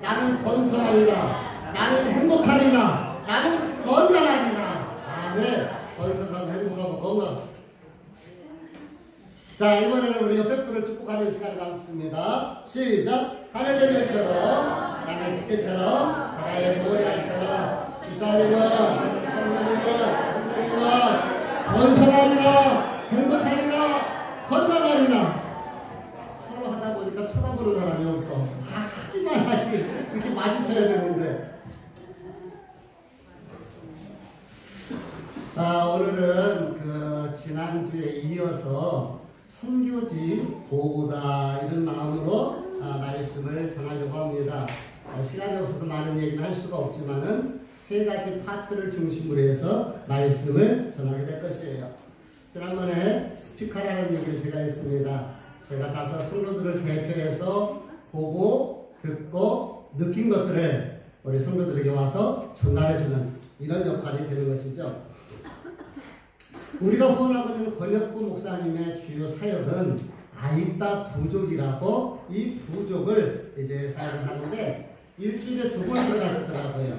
나는 번성하리라. 나는 행복하리라. 나는 건강하리라. 아멘. 번성하고 행복하고 건강. 자, 이번에는 우리 옆에 분을 축복하는 시간을 갖습니다. 시작. 하늘의 별처럼 땅의 집게처럼 바다의 모래알처럼 주사님은 성령님은 선생님은 번성하리라. 행복하리라. 건강하리라. 서로 하다 보니까 쳐다보는 사람이 없어. 하기만 하지. 이렇게 마주쳐야 되는데. 오늘은 그 지난주에 이어서 선교지 보고다 이런 마음으로 말씀을 전하려고 합니다. 시간이 없어서 많은 얘기는 할 수가 없지만은 세 가지 파트를 중심으로 해서 말씀을 전하게 될 것이에요. 지난번에 스피커라는 얘기를 제가 했습니다. 제가 가서 성도들을 대표해서 보고 듣고 느낀 것들을 우리 성도들에게 와서 전달해주는 이런 역할이 되는 것이죠. 우리가 후원하고 있는 권혁구 목사님의 주요 사역은 아이따 부족이라고 이 부족을 이제 사역을 하는데 일주일에 2번 들어가시더라고요.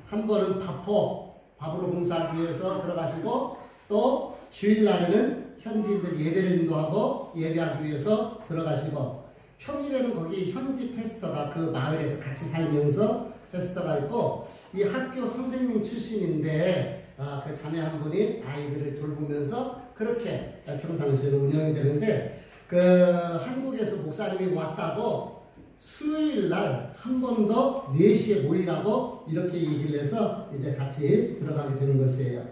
한 번은 밥으로 봉사하기 위해서 들어가시고 또 주일날에는 현지인들 예배를 인도하고 예배하기 위해서 들어가시고 평일에는 거기 현지 패스터가 그 마을에서 같이 살면서 패스터가 있고 이 학교 선생님 출신인데 그 자매 한 분이 아이들을 돌보면서 그렇게 평상시에는 운영이 되는데 그 한국에서 목사님이 왔다고 수요일날 한 번 더 4시에 모이라고 이렇게 얘기를 해서 이제 같이 들어가게 되는 것이에요.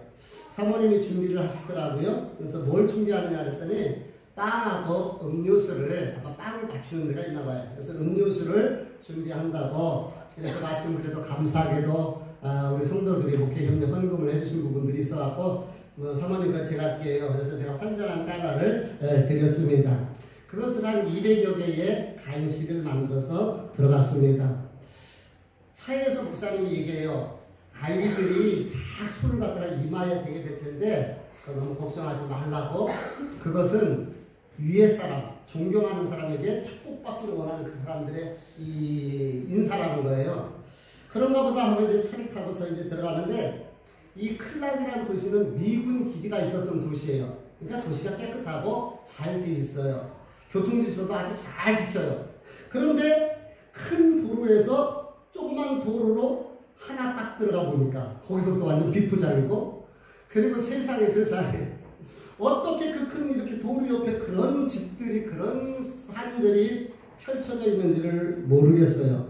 사모님이 준비를 하시더라고요. 그래서 뭘 준비하느냐 그랬더니 빵하고 음료수를 아마 빵을 맞추는 데가 있나 봐요. 그래서 음료수를 준비한다고. 그래서 마침 그래도 감사하게도 우리 성도들이 목회협력 헌금을 해주신 부분들이 있어갖고 사모님과 제가 할게요. 그래서 제가 환전한 달러를 드렸습니다. 그것을 한 200여 개의 간식을 만들어서 들어갔습니다. 차에서 목사님이 얘기해요. 아이들이 다 손을 갖다가 이마에 대게 될 텐데 너무 걱정하지 말라고. 그것은 위에 사람, 존경하는 사람에게 축복받기를 원하는 그 사람들의 이 인사라는 거예요. 그런가 보다 하고 이제 차를 타고서 이제 들어가는데 이 클락이라는 도시는 미군 기지가 있었던 도시예요. 그러니까 도시가 깨끗하고 잘 돼 있어요. 교통질서도 아주 잘 지켜요. 그런데 큰 도로에서 조그만 도로로 하나 딱 들어가 보니까 거기서 또 완전 비포장이고 그리고 세상에 어떻게 그 큰 이렇게 도로 옆에 그런 집들이 그런 산들이 펼쳐져 있는지를 모르겠어요.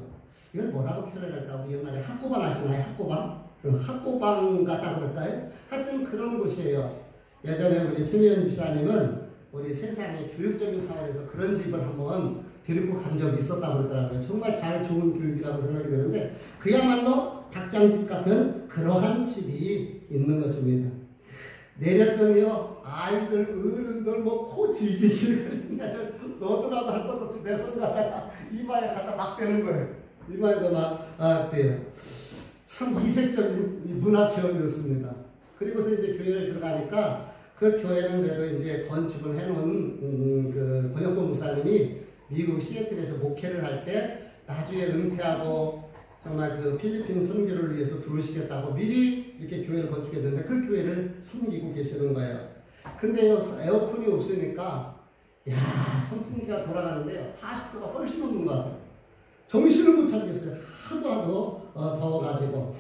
이걸 뭐라고 표현할까? 우리 옛날에 학고방 아시나요? 학고방 같다고 그럴까요? 하여튼 그런 곳이에요. 예전에 우리 최미연 집사님은 우리 세상의 교육적인 차원에서 그런 집을 한번 데리고 간 적이 있었다고 그러더라고요. 정말 잘 좋은 교육이라고 생각이 되는데 그야말로 닭장집 같은 그러한 집이 있는 것입니다. 내렸더니요, 아이들, 어른들, 코 질질 긁는 애들, 너도나도 할 것 없이 내 손 갖다가 이마에 갖다 막 대는 거예요. 이마에도 막 대요. 참 이색적인 문화 체험이었습니다. 그리고서 이제 교회를 들어가니까 그 교회는 그래도 이제 건축을 해놓은 그 권혁구 목사님이 미국 시애틀에서 목회를 할 때 나중에 은퇴하고 정말 그 필리핀 선교를 위해서 들어오시겠다고 미리 이렇게 교회를 건축했는데 그 교회를 섬기고 계시는 거예요. 근데요, 에어컨이 없으니까 선풍기가 돌아가는데요, 40도가 훨씬 넘는 것 같아요. 정신을 못 차리겠어요. 하도 더워가지고.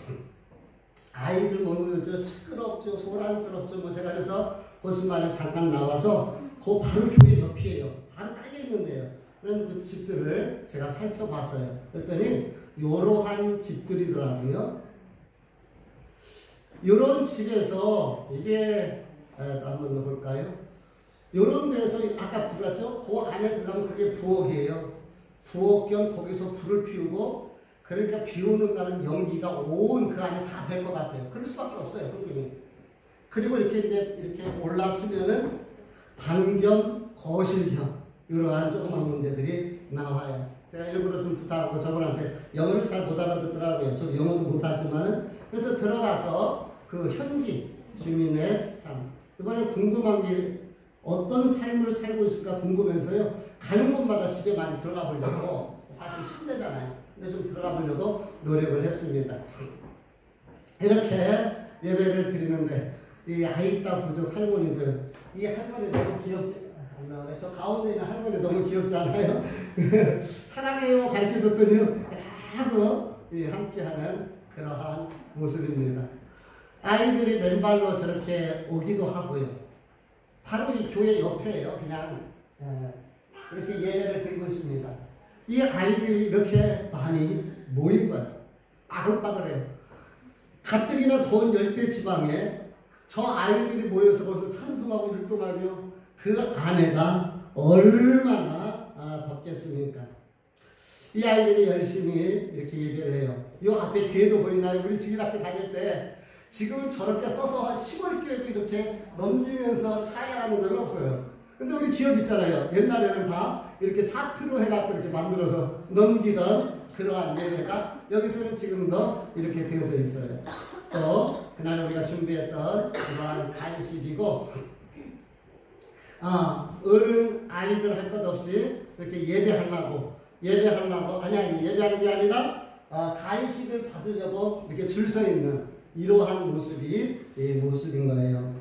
아이들 너무 시끄럽죠, 소란스럽죠. 제가 그래서 고스만에 잠깐 나와서 그 바로 교회 옆이에요. 바로 깔려 있는데요. 그런 집들을 제가 살펴봤어요. 그랬더니 이러한 집들이더라고요. 이런 집에서 이게 한번 볼까요? 이런 데서 아까 들었죠? 그 안에 들어가면 그게 부엌이에요. 부엌 겸 거기서 불을 피우고 그러니까 비 오는 날은 연기가 온 그 안에 다 될 것 같아요. 그럴 수밖에 없어요, 환경이. 그리고 이렇게 올라서면은 방 겸 거실 겸 이러한 조그만 문제들이 나와요. 제가 일부러 좀 부탁하고 저분한테 영어를 잘 못 알아듣더라고요. 저도 영어도 못하지만은. 그래서 들어가서 그 현지 주민의 삶. 이번에 궁금한 게 어떤 삶을 살고 있을까 궁금해서요. 가는 곳마다 집에 많이 들어가 보려고. 사실 실내잖아요. 근데 좀 들어가 보려고 노력을 했습니다. 이렇게 예배를 드리는데 이 아이따 부족 할머니들, 이 할머니 너무 귀엽지? 안 나오네. 저 가운데 있는 할머니 너무 귀엽지 않아요? 사랑해요 가르쳐줬더니 라고 함께하는 그러한 모습입니다. 아이들이 맨발로 저렇게 오기도 하고요. 바로 이 교회 옆에요. 그냥 이렇게 예배를 드리고 있습니다. 이 아이들이 이렇게 많이 모인 거예요. 빠글빠글해요. 가뜩이나 더운 열대 지방에 저 아이들이 모여서 벌써 찬송하고 율동하며 그 안에가 얼마나 덥겠습니까? 이 아이들이 열심히 이렇게 예배를 해요. 이 앞에 교회도 보이나요? 우리 주일학교 다닐 때 지금은 저렇게 써서 시골 교회도 이렇게 넘기면서 찬양하는 데는 없어요. 근데 우리 기억 있잖아요. 옛날에는 다 이렇게 차트로 해갖고 이렇게 만들어서 넘기던 그러한 예배가 여기서는 지금도 이렇게 되어져 있어요. 또 그날 우리가 준비했던 그러한 간식이고 어른 아이들 할 것 없이 이렇게 예배하려고 아니 예배하는 게 아니라 간식을 받으려고 이렇게 줄 서 있는 이러한 모습이 이 모습인 거예요.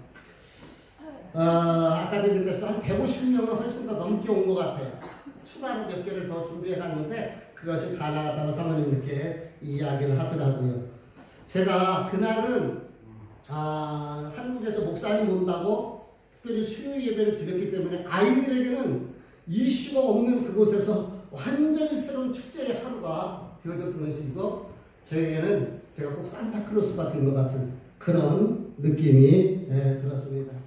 아까도 얘기했는데 한 150명은 훨씬 더 넘게 온 것 같아요. 추가로 몇 개를 더 준비해 갔는데 그것이 가능하다고 사모님께 이야기를 하더라고요. 제가 그날은 한국에서 목사님 온다고 특별히 수요 예배를 드렸기 때문에 아이들에게는 이슈가 없는 그곳에서 완전히 새로운 축제의 하루가 되어졌던 것이고 저에게는 제가 꼭 산타클로스 같은 것 같은 그런 느낌이 들었습니다.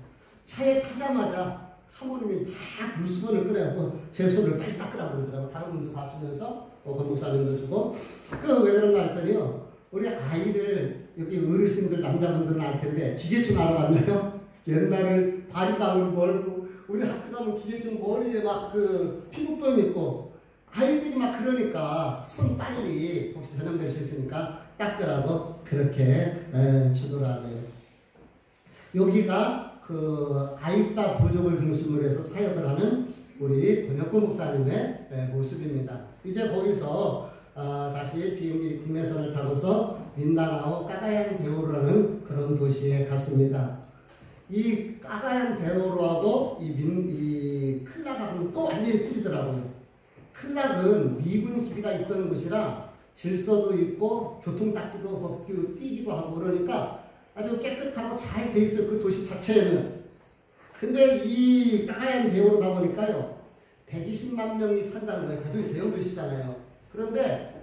차에 타자마자 사모님이 막 물수건을 끓여갖고 제 손을 빨리 닦으라고 그러더라고요. 다른 분도 다 주면서 권목사님도 주고 왜 그런가 했더니요. 우리 아이를 여기 어르신들 남자분들은 알 텐데 기계증 알아봤나요? 옛날에 다리 감은 멀고 우리 학교 가면 기계증 머리에 막 그 피부병 있고 아이들이 막 그러니까 손 빨리 혹시 전염될 수 있으니까 닦으라고 그렇게 주더라고요. 여기가 그 아이따 부족을 중심으로 해서 사역을 하는 우리 권혁구 목사님의 모습입니다. 이제 거기서 다시 비행기 국내선을 타고서 민다나오 까가양 배우로라는 그런 도시에 갔습니다. 이 까가양 배우로하고 이 클락하고는 또 완전히 틀리더라고요. 클락은 미군 기지가 있던 곳이라 질서도 있고 교통딱지도 걷기도 뛰기도 하고 그러니까 아주 깨끗하고 잘 돼 있어요. 그 도시 자체에는. 근데 이 까가양 배우로 가보니까요. 120만 명이 산다는 거예요. 대도시 대형 도시잖아요. 그런데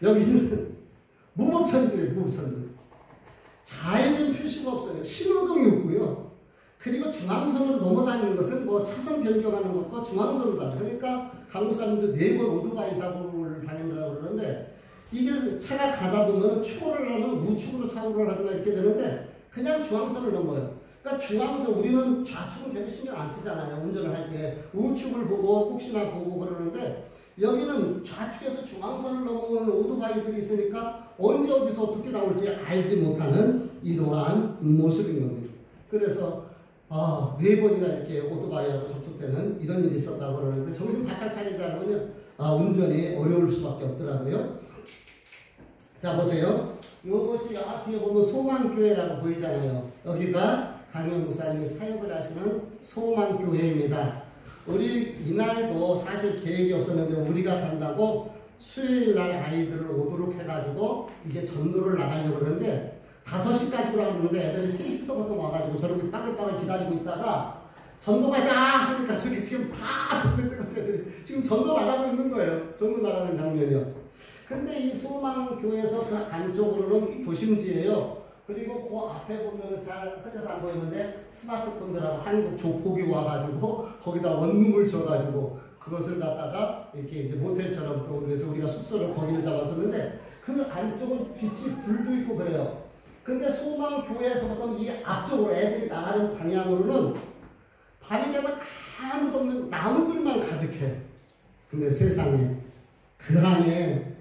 여기는 무법천지예요. 무법천지. 좌회전 표시가 없어요. 신호등이 없고요. 그리고 중앙선으로 넘어다니는 것은 뭐 차선 변경하는 것과 중앙선으로 다녀요. 그러니까 강목사님도 4번 오토바이 사고를 다닌다고 그러는데 이게 차가 가다 보면 추월을 하면 우측으로 차고를 하거나 이렇게 되는데 그냥 중앙선을 넘어요. 그러니까 중앙선 우리는 좌측은 별로 신경 안 쓰잖아요. 운전을 할 때 우측을 보고 혹시나 보고 그러는데 여기는 좌측에서 중앙선을 넘어오는 오토바이들이 있으니까 언제 어디서 어떻게 나올지 알지 못하는 이러한 모습인 겁니다. 그래서 4번이나 이렇게 오토바이하고 접촉되는 이런 일이 있었다고 그러는데 정신 바짝 차리지 않으면 운전이 어려울 수밖에 없더라고요. 자 보세요. 이것이 뒤에 보면 소망교회라고 보이잖아요. 여기가 강현 목사님이 사역을 하시는 소망교회입니다. 우리 이날도 사실 계획이 없었는데 우리가 간다고 수요일날 아이들을 오도록 해가지고 이게 전도를 나가려고 그러는데 5시까지 오라고 그러는데 애들이 3시서 보통 와가지고 저렇게 빠글빠글 기다리고 있다가 전도 가자 하니까 저기 지금 다 동네들 애들이 지금 전도 나가고 있는 거예요. 전도 나가는 장면이요. 근데 이 소망교회에서 그 안쪽으로는 도심지예요. 그리고 그 앞에 보면은 잘 흘려서 안 보이는데 스마트폰들하고 한국 조폭이 와가지고 거기다 원룸을 줘가지고 그것을 갖다가 이렇게 이제 모텔처럼 또 그래서 우리가 숙소를 거기를 잡았었는데 그 안쪽은 빛이 불도 있고 그래요. 근데 소망교회에서부터 이 앞쪽으로 애들이 나가는 방향으로는 밤이 되면 아무도 없는 나무들만 가득해. 근데 세상에 그 안에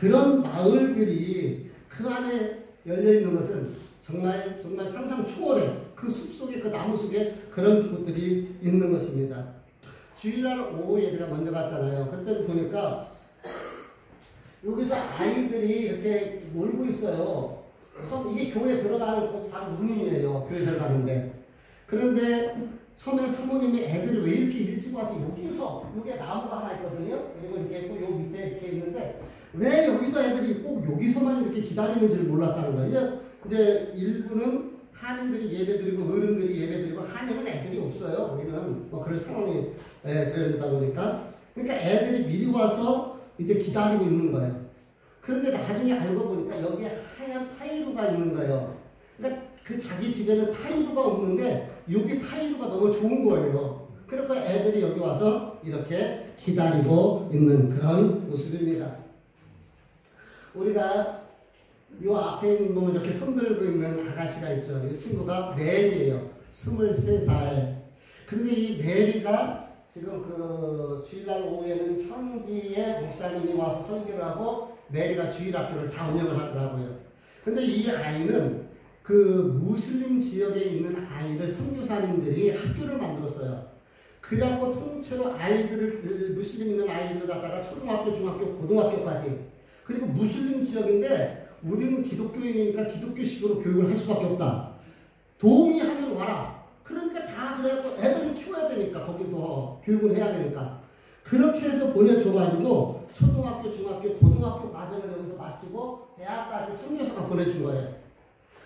그런 마을들이 그 안에 열려있는 것은 정말 상상 초월해. 그 숲속에 그 나무 속에 그런 곳들이 있는 것입니다. 주일날 오후에 제가 먼저 갔잖아요. 그랬더니 보니까 여기서 아이들이 이렇게 놀고 있어요. 이게 교회 들어가는 거 바로 문이에요. 교회 들어가는데. 그런데 처음에 사모님이 애들이 왜 이렇게 일찍 와서 여기서, 여기에 나무가 하나 있거든요. 그리고 이렇게 있고, 요 밑에 이렇게 있는데, 왜 여기서 애들이 꼭 여기서만 이렇게 기다리는지를 몰랐다는 거예요. 이제 일부는 한인들이 예배드리고, 어른들이 예배드리고, 한인은 애들이 없어요. 우리는 뭐 그런 상황이 그러다 보니까. 그러니까 애들이 미리 와서 이제 기다리고 있는 거예요. 그런데 나중에 알고 보니까 여기에 하얀 타이루가 있는 거예요. 그러니까 그 자기 집에는 타이루가 없는데 여기 타이루가 너무 좋은 거예요. 그러니까 애들이 여기 와서 이렇게 기다리고 있는 그런 모습입니다. 우리가 요 앞에 있는 보면 이렇게 손 들고 있는 아가씨가 있죠. 이 친구가 메리예요. 23살. 근데 이 메리가 지금 그 주일날 오후에는 현지의 목사님이 와서 설교를 하고 메리가 주일학교를 다 운영을 하더라고요. 근데 이 아이는 그 무슬림 지역에 있는 아이를 선교사님들이 학교를 만들었어요. 그래갖고 통째로 아이들을, 무슬림 있는 아이들 갖다가 초등학교, 중학교, 고등학교까지. 그리고 무슬림 지역인데 우리는 기독교인이니까 기독교식으로 교육을 할 수밖에 없다. 동의하면 와라. 그러니까 다 그래갖고 애들을 키워야 되니까 거기도 교육을 해야 되니까. 그렇게 해서 보내줘가지고 초등학교, 중학교, 고등학교 과정을 여기서 마치고 대학까지 선교사가 보내준 거예요.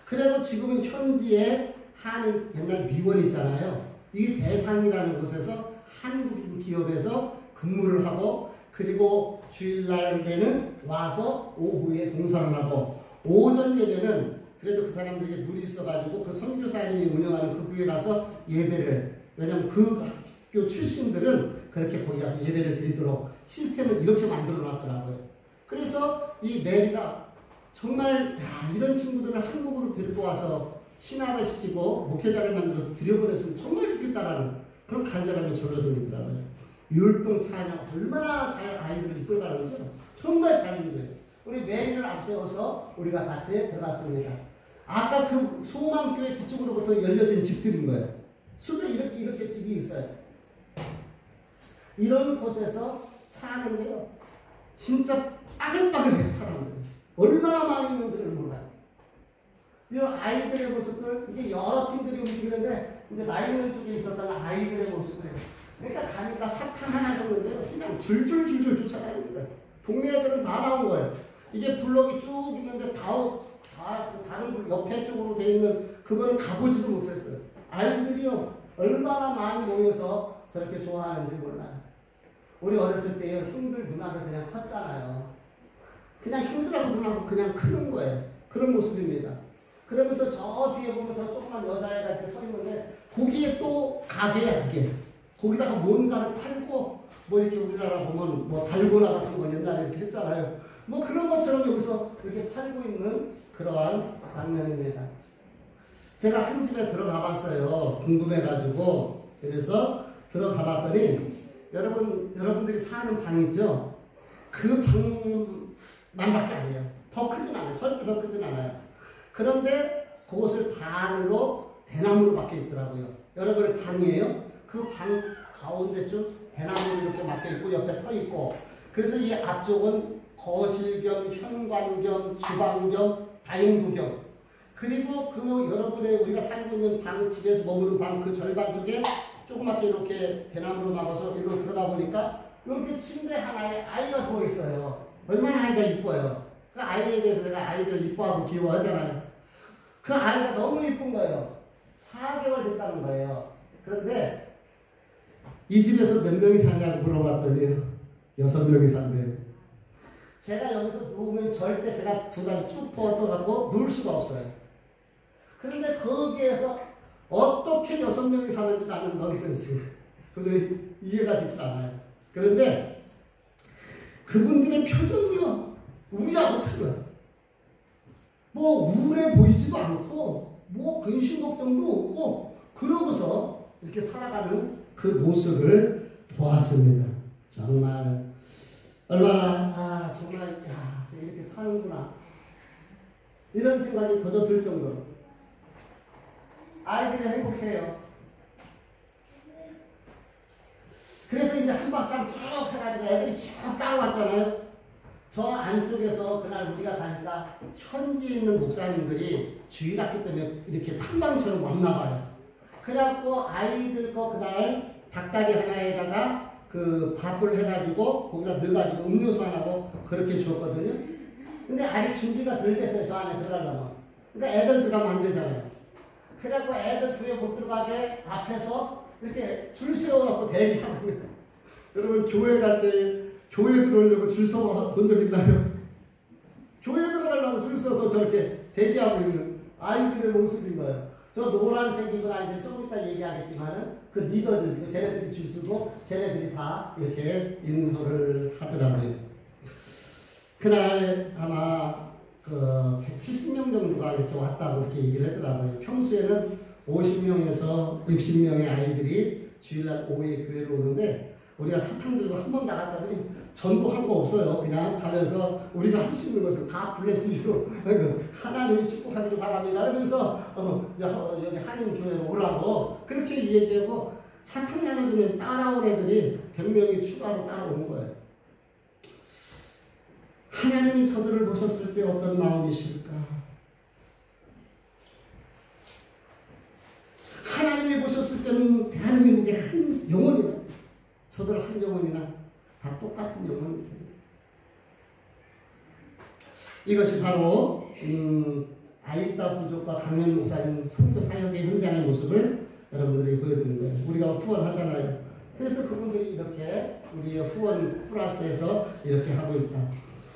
그리고 지금은 현지에 한인 옛날 미원 있잖아요. 이 대상이라는 곳에서 한국인 기업에서 근무를 하고 그리고 주일날에는 와서 오후에 봉사를 하고 오전 예배는 그래도 그 사람들에게 눈이 있어가지고 그 선교사님이 운영하는 그 교회 가서 예배를 왜냐면 그 학교 출신들은 그렇게 거기 가서 예배를 드리도록 시스템을 이렇게 만들어 놨더라고요. 그래서 이 메리가 정말 이런 친구들을 한국으로 데리고 와서 신학을 시키고 목회자를 만들어서 들여보냈으면 정말 좋겠다라는 그런 간절함이 저로 생기더라고요. 율동 찬양 얼마나 잘 아이들을 이끌어가는지 정말 잘 이끌어요. 우리 메리를 앞세워서 우리가 같이 들어갔습니다. 아까 그 소망교회 뒤쪽으로부터 열려진 집들인 거예요. 숲에 이렇게 집이 있어요. 이런 곳에서 사는데요. 진짜 빠글빠글해요, 사람들. 얼마나 많이 있는지를 몰라요. 이 아이들의 모습들, 이게 여러 팀들이 움직이는데, 이제 나 있는 쪽에 있었던 아이들의 모습을. 그러니까 가니까 사탕 하나 줬는데, 그냥 줄줄줄줄 쫓아다니는 거예요. 동네 애들은 다 나온 거예요. 이게 블럭이 쭉 있는데, 다른 옆에 쪽으로 돼 있는, 그거는 가보지도 못했어요. 아이들이요, 얼마나 많이 모여서 저렇게 좋아하는지 몰라요. 우리 어렸을 때요, 형들 누나들 그냥 컸잖아요. 그냥 형들하고 누나하고 그냥 크는 거예요. 그런 모습입니다. 그러면서 저 뒤에 보면 저 조그만 여자애가 이렇게 서 있는데, 거기에 또 가게야, 그게. 거기다가 뭔가를 팔고, 뭐 이렇게 우리나라 보면 뭐 달고나 같은 거 옛날에 이렇게 했잖아요. 뭐 그런 것처럼 여기서 이렇게 팔고 있는 그러한 장면입니다. 제가 한 집에 들어가 봤어요. 궁금해가지고. 그래서 들어가 봤더니, 여러분들이 사는 방 있죠? 그 방만밖에 안 해요. 더 크진 않아요. 절대 더 크진 않아요. 그런데 그것을 반으로 대나무로 막혀 있더라고요. 여러분의 방이에요. 그 방 가운데 쪽 대나무로 이렇게 막혀 있고 옆에 터 있고 그래서 이 앞쪽은 거실 겸 현관 겸 주방 겸 다용도 겸 그리고 그 여러분의 우리가 살고 있는 방 집에서 머무는 방 그 절반 쪽에 조그맣게 이렇게 대나무로 막아서 이리로 들어가 보니까 이렇게 침대 하나에 아이가 누워 있어요. 얼마나 아이가 이뻐요. 그 아이에 대해서 내가 아이들 이뻐하고 귀여워하잖아요. 그 아이가 너무 이쁜 거예요. 4개월 됐다는 거예요. 그런데 이 집에서 몇 명이 사냐고 물어봤더니 6명이 산대요. 제가 여기서 누우면 절대 제가 두 다리 쭉 뻗어갖고 누울 수가 없어요. 그런데 거기에서 어떻게 6명이 사는지 나는 넌센스. 도저히 이해가 되지 않아요. 그런데 그분들의 표정이요. 우리하고 틀려요. 뭐 우울해 보이지도 않고 뭐 근심 걱정도 없고 그러고서 이렇게 살아가는 그 모습을 보았습니다. 정말 얼마나 정말 이렇게 사는구나 이런 생각이 거저 들 정도로 아이들이 행복해요. 그래서 이제 한바탕 쭉 해가지고 애들이 쭉 따라왔잖아요. 저 안쪽에서 그날 우리가 가니까 현지에 있는 목사님들이 주일학교 때문에 이렇게 탐방처럼 왔나 봐요. 그래갖고 아이들 거 그날 닭다리 하나에다가 그 밥을 해가지고 거기다 넣어가지고 음료수 하나고 그렇게 주었거든요. 근데 아직 준비가 덜 됐어요. 저 안에 들어가려면. 그러니까 애들 들어가면 안 되잖아요. 그래갖고 애들 교회 못 들어가게 앞에서 이렇게 줄 세워갖고 대기하고 여러분 교회 갈 때 교회 들어오려고 줄 서서 본 적 있나요? 교회 들어가려고 줄 서서 저렇게 대기하고 있는 아이들의 모습인 거예요. 저 노란색 입은 아이들 조금 이따 얘기하겠지만은 그 리더들, 쟤네들이 줄 서고 쟤네들이 다 이렇게 인솔을 하더라고요. 그날 아마 그 170명 정도가 이렇게 왔다고 이렇게 얘기를 하더라고요. 평소에는 50명에서 60명의 아이들이 주일날 오후에 교회로 오는데 우리가 사탕 들고 한 번 나갔더니 전부 한 거 없어요. 그냥 가면서 우리가 할 수 있는 것을 다 블레스로 하나님이 축복하기를 바랍니다. 그러면서 여기 한인교회로 오라고 그렇게 얘기하고 사탕 나눠주면 따라온 애들이 100명이 추가로 따라오는 거예요. 하나님이 저들을 보셨을 때 어떤 마음이실까? 하나님이 보셨을 때는 대한민국의 한 영혼이다. 저들 한 영혼이나 다 똑같은 영혼이 됩니다. 이것이 바로 아이따 부족과 강면 목사님 선교 사역의 현장의 모습을 여러분들이 보여드리는 거예요. 우리가 후원하잖아요. 그래서 그분들이 이렇게 우리의 후원 플러스에서 이렇게 하고 있다.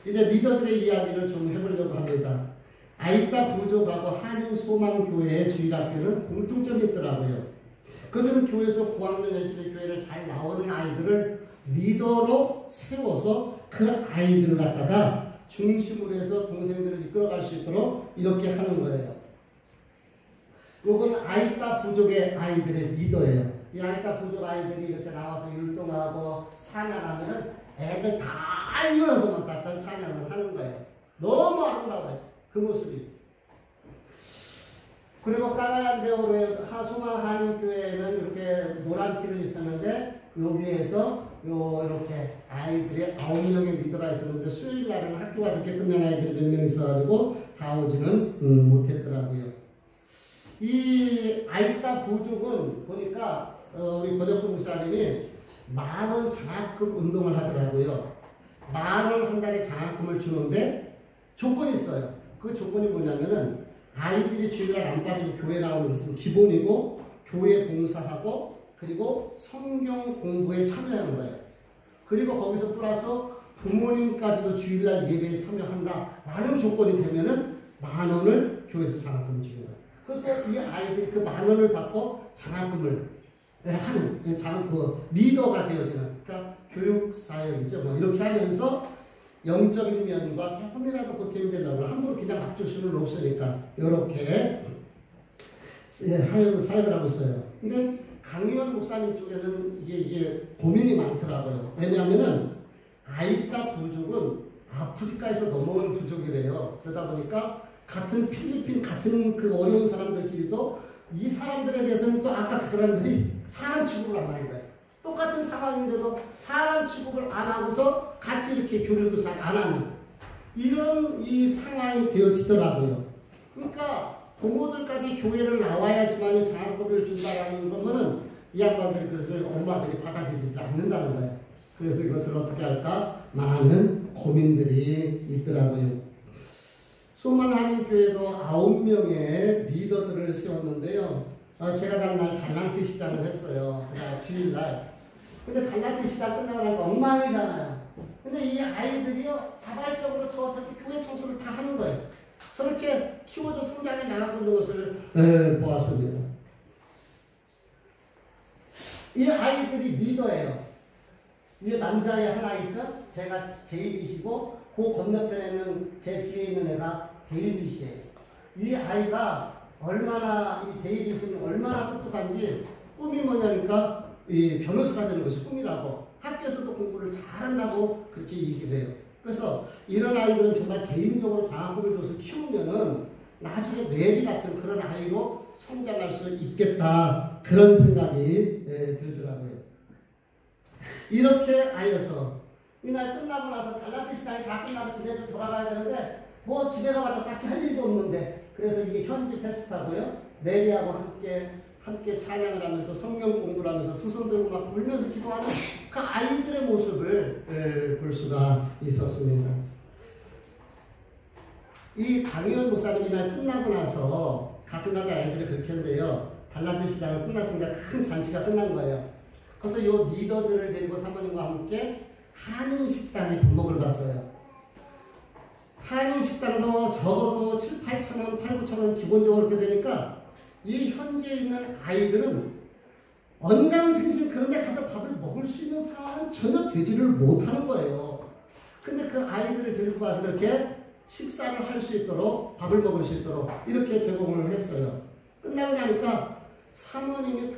이제 리더들의 이야기를 좀 해보려고 합니다. 아이따 부족하고 한인 소망교회의 주일학교는 공통점이 있더라고요. 그것은 교회에서 고학년 예수의 교회를 잘 나오는 아이들을 리더로 세워서 그 아이들을 갖다가 중심으로 해서 동생들을 이끌어갈 수 있도록 이렇게 하는 거예요. 요건 아이따 부족의 아이들의 리더예요. 이 아이따 부족 아이들이 이렇게 나와서 율동하고 찬양하면은 애들 다 일어나서 다 전 찬양을 하는 거예요. 너무 아름다워요. 그 모습이. 그리고 까가얀 대오로의 소망 한인교회는 이렇게 노란 티를 입혔는데 여기에서 이렇게 아이들의 9명의 리더가 있었는데 수요일 날은 학교가 늦게 끝난 아이들이 몇 명 있어가지고 다 오지는 못했더라고요. 이 아이따 부족은 보니까 우리 권혁구 목사님이 10,000원 장학금 운동을 하더라고요. 10,000원 한 달에 장학금을 주는데 조건이 있어요. 그 조건이 뭐냐면은 아이들이 주일날 안 빠지고 교회 나오는 것은 기본이고 교회 봉사하고 그리고 성경 공부에 참여하는 거예요. 그리고 거기서 플러스 부모님까지도 주일날 예배에 참여한다 라는 조건이 되면은 10,000원을 교회에서 장학금을 주는 거예요. 그래서 이 아이들이 그 10,000원을 받고 장학금을 하는 그 리더가 되어지는, 그러니까 교육사역이죠. 뭐 이렇게 하면서 영적인 면과 조금이라도 보탬이 되려고 함부로 그냥 막 줄 수는 없으니까 이렇게 사역을 하고 있어요. 근데 강유원 목사님 쪽에는 이게 고민이 많더라고요. 왜냐하면은 아이따 부족은 아프리카에서 넘어오는 부족이래요. 그러다 보니까 같은 필리핀 같은 그 어려운 사람들끼리도 이 사람들에 대해서는 또 아까 그 사람들이 사람 취급을 안 하는 거예요. 똑같은 상황인데도 사람 취급을 안 하고서 같이 이렇게 교류도 잘 안 하는 이런 이 상황이 되어지더라고요. 그러니까 부모들까지 교회를 나와야지만 장학금을 준다라는 거면은 이 양반들이 그것을 엄마들이 받아들이지 않는다는 거예요. 그래서 이것을 어떻게 할까? 많은 고민들이 있더라고요. 소만 한인교회도 9명의 리더들을 세웠는데요. 제가 간 날 달란트 시장을 했어요. 그날 주일날. 근데 달란트 시장 끝나고 나니까 엉망이잖아요. 근데 이 아이들이요, 자발적으로 저렇게 교회 청소를 다 하는 거예요. 저렇게 키워져 성장해 나가고 있는 것을 보았습니다. 이 아이들이 리더예요. 위에 남자애 하나 있죠? 제가 제이비시고 그 건너편에는 제 뒤에 있는 애가 데이빗이에요. 이 아이가 얼마나, 이 데이빗은 얼마나 똑똑한지 꿈이 뭐냐니까 이 변호사가 되는 것이 꿈이라고, 학교에서도 공부를 잘한다고 그렇게 얘기를 해요. 그래서 이런 아이들은 정말 개인적으로 장학금을 줘서 키우면은 나중에 메리 같은 그런 아이로 성장할 수 있겠다, 그런 생각이 들더라고요. 이렇게 하여서 이날 끝나고 나서 달란트 시장이 다 끝나고 집에 돌아가야 되는데 뭐 집에 가서 딱히 할 일도 없는데, 그래서 이게 현지 페스타고요. 메리하고 함께 찬양을 하면서 성경 공부를 하면서 두 손 들고 막 울면서 기도하는 그 아이들의 모습을 볼 수가 있었습니다. 이 강의원 목사님이 날 끝나고 나서 가끔가다 아이들이 그렇게 한대요. 달란트 시장을 끝났으니까 큰 잔치가 끝난 거예요. 그래서 이 리더들을 데리고 사모님과 함께 한인식당에 밥 먹으러 갔어요. 한인식당도 적어도 7, 8천원, 8, 9천원 기본적으로 이렇게 되니까 이 현지에 있는 아이들은 언강생신 그런 데 가서 밥을 먹을 수 있는 상황은 전혀 되지를 못하는 거예요. 근데 그 아이들을 데리고 가서 이렇게 식사를 할 수 있도록, 밥을 먹을 수 있도록 이렇게 제공을 했어요. 끝나고 나니까 사모님이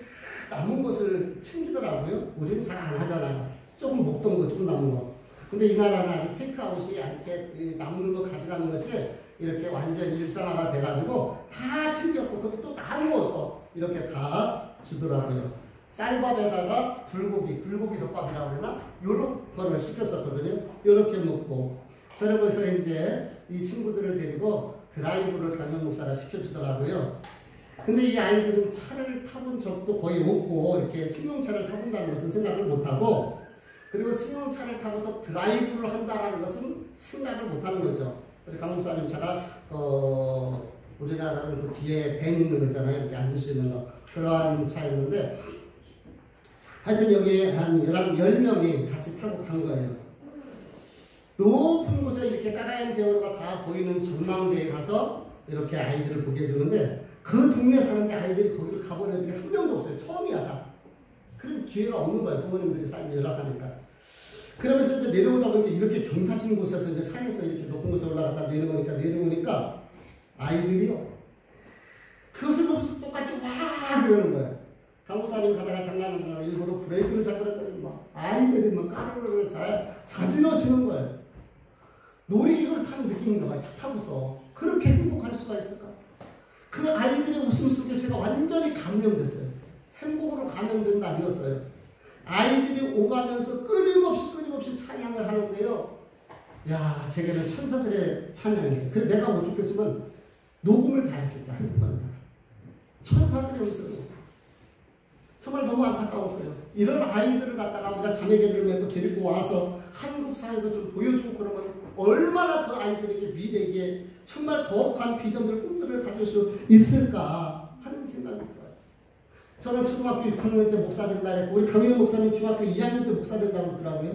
다 남은 것을 챙기더라고요. 우리는 잘 안 하잖아요. 조금 먹던 거, 조금 남은 거. 근데 이 나라는 아직 테이크아웃이 이렇게 남는 거 가져가는 것이 이렇게 완전 일상화가 돼가지고 다 챙겼고, 그것도 또 나누어서 이렇게 다 주더라고요. 쌀밥에다가 불고기 덮밥이라고 그러나? 요런 거를 시켰었거든요. 요렇게 먹고. 그러면서 이제 이 친구들을 데리고 드라이브를 강연 목사가 시켜주더라고요. 근데 이 아이들은 차를 타본 적도 거의 없고, 이렇게 승용차를 타본다는 것은 생각을 못하고, 그리고 승용차를 타고서 드라이브를 한다는 것은 생각을 못하는 거죠. 강 목사님 차가 우리나라는 그 뒤에 밴 있는 거 있잖아요. 이렇게 앉을 수 있는 거. 그러한 차였는데, 하여튼 여기에 한 10명이 같이 타고 간 거예요. 높은 곳에 이렇게 까라얀 배우가 다 보이는 전망대에 가서 이렇게 아이들을 보게 해주는데, 그 동네 사는데 아이들이 거기를 가본 애들이 한 명도 없어요. 처음이야 다. 그런 기회가 없는 거예요. 부모님들이 삶이 열악하니까. 그러면서 이제 내려오다 보니까 이렇게 경사진 곳에서 이제 산에서 이렇게 높은 곳에 올라갔다 내려오니까 아이들이요. 그것을 보면서 똑같이 와! 그러는 거예요. 강목사님 가다가 장난하느라 일부러 브레이크를 잡고 그랬더니 막 아이들이 막 까르르 자지러지는 거예요. 놀이기구를 타는 느낌인가 봐요. 차 타고서. 그렇게 행복할 수가 있을까? 그 아이들의 웃음 속에 제가 완전히 감명됐어요. 행복으로 감명된 날이었어요. 아이들이 오가면서 끊임없이 찬양을 하는데요. 야, 제게는 천사들의 찬양이었어요. 그래서 내가 오죽했으면 녹음을 다 했을 때 한국말을 다. 천사들의 음성이었어요. 정말 너무 안타까웠어요. 이런 아이들을 갖다가 우리가 자매계를 맺고 데리고 와서 한국 사회도 좀 보여주고 그러면 얼마나 그 아이들에게 미래에 정말 거룩한 비전들, 꿈들을 가질 수 있을까 하는 생각이 들어요. 저는 초등학교 6학년 때 목사 된다 했고, 우리 강현 목사님 중학교 2학년 때 목사 된다고 하더라고요.